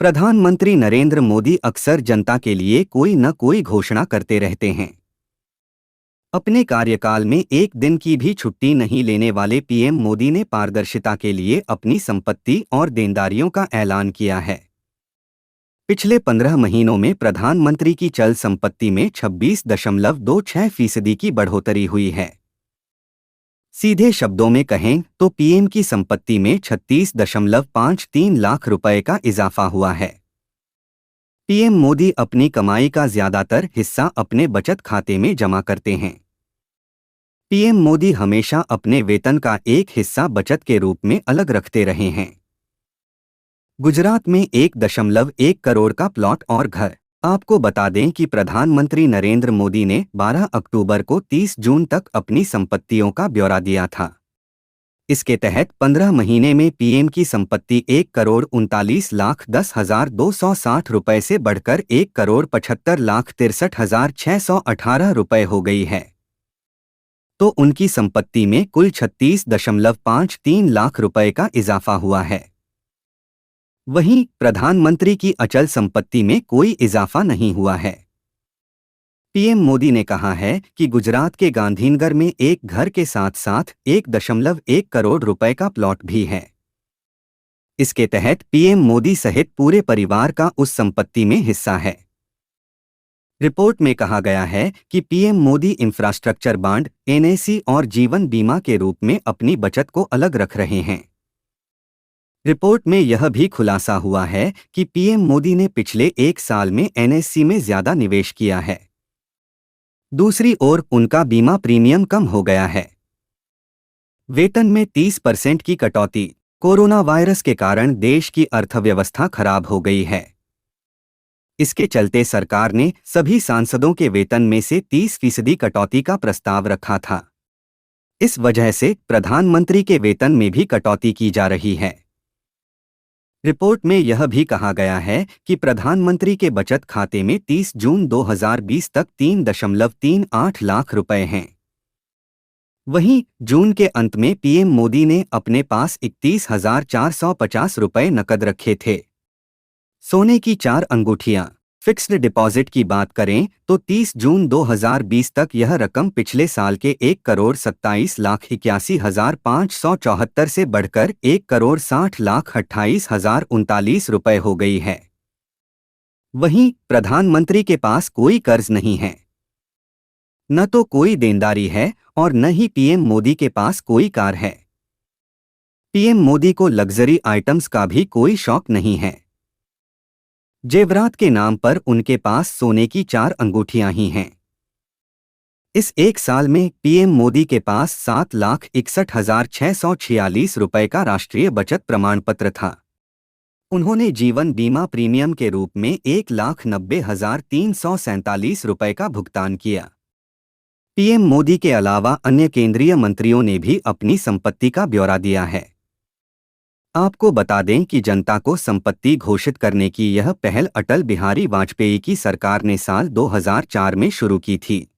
प्रधानमंत्री नरेंद्र मोदी अक्सर जनता के लिए कोई न कोई घोषणा करते रहते हैं। अपने कार्यकाल में एक दिन की भी छुट्टी नहीं लेने वाले पीएम मोदी ने पारदर्शिता के लिए अपनी संपत्ति और देनदारियों का ऐलान किया है। पिछले 15 महीनों में प्रधानमंत्री की चल संपत्ति में 26.26% की बढ़ोतरी हुई है। सीधे शब्दों में कहें तो पीएम की संपत्ति में 36.53 लाख रुपए का इजाफा हुआ है। पीएम मोदी अपनी कमाई का ज्यादातर हिस्सा अपने बचत खाते में जमा करते हैं। पीएम मोदी हमेशा अपने वेतन का एक हिस्सा बचत के रूप में अलग रखते रहे हैं। गुजरात में 1.1 करोड़ का प्लॉट और घर। आपको बता दें कि प्रधानमंत्री नरेंद्र मोदी ने 12 अक्टूबर को 30 जून तक अपनी संपत्तियों का ब्यौरा दिया था। इसके तहत 15 महीने में पीएम की संपत्ति 1,39,10,260 रुपए से बढ़कर 1,75,63,618 रुपए हो गई है। तो उनकी संपत्ति में कुल 36.53 लाख रुपए का इजाफा हुआ है। वहीं प्रधानमंत्री की अचल संपत्ति में कोई इजाफा नहीं हुआ है। पीएम मोदी ने कहा है कि गुजरात के गांधीनगर में एक घर के साथ साथ 1.1 करोड़ रुपए का प्लॉट भी है। इसके तहत पीएम मोदी सहित पूरे परिवार का उस संपत्ति में हिस्सा है। रिपोर्ट में कहा गया है कि PM Modi infrastructure bond, NAC और जीवन बीमा के रूप में अपनी बचत को अलग रख रहे हैं। रिपोर्ट में यह भी खुलासा हुआ है कि पीएम मोदी ने पिछले एक साल में एनएससी में ज्यादा निवेश किया है। दूसरी ओर उनका बीमा प्रीमियम कम हो गया है। वेतन में 30% की कटौती। कोरोना वायरस के कारण देश की अर्थव्यवस्था खराब हो गई है। इसके चलते सरकार ने सभी सांसदों के वेतन में से 30% कटौती का प्रस्ताव रखा था। इस वजह से प्रधानमंत्री के वेतन में भी कटौती की जा रही है। रिपोर्ट में यह भी कहा गया है कि प्रधानमंत्री के बचत खाते में 30 जून 2020 तक 3.38 लाख रुपए हैं। वहीं जून के अंत में पीएम मोदी ने अपने पास 31,450 रुपए नकद रखे थे। सोने की 4 अंगूठियां। फिक्स्ड डिपॉजिट की बात करें तो 30 जून 2020 तक यह रकम पिछले साल के 1,27,81,574 से बढ़कर 1,60,28,039 रुपए हो गई है। वहीं प्रधानमंत्री के पास कोई कर्ज नहीं है, न तो कोई देनदारी है और न ही पीएम मोदी के पास कोई कार है। पीएम मोदी को लग्जरी आइटम्स का भी कोई शौक नहीं है। जेवरात के नाम पर उनके पास सोने की 4 अंगूठियां ही हैं। इस एक साल में पीएम मोदी के पास 7,61,646 रुपए का राष्ट्रीय बचत प्रमाण पत्र था। उन्होंने जीवन बीमा प्रीमियम के रूप में 1,90,347 रुपए का भुगतान किया। पीएम मोदी के अलावा अन्य केंद्रीय मंत्रियों ने भी अपनी संपत्ति का ब्यौरा दिया है। आपको बता दें कि जनता को संपत्ति घोषित करने की यह पहल अटल बिहारी वाजपेयी की सरकार ने साल 2004 में शुरू की थी।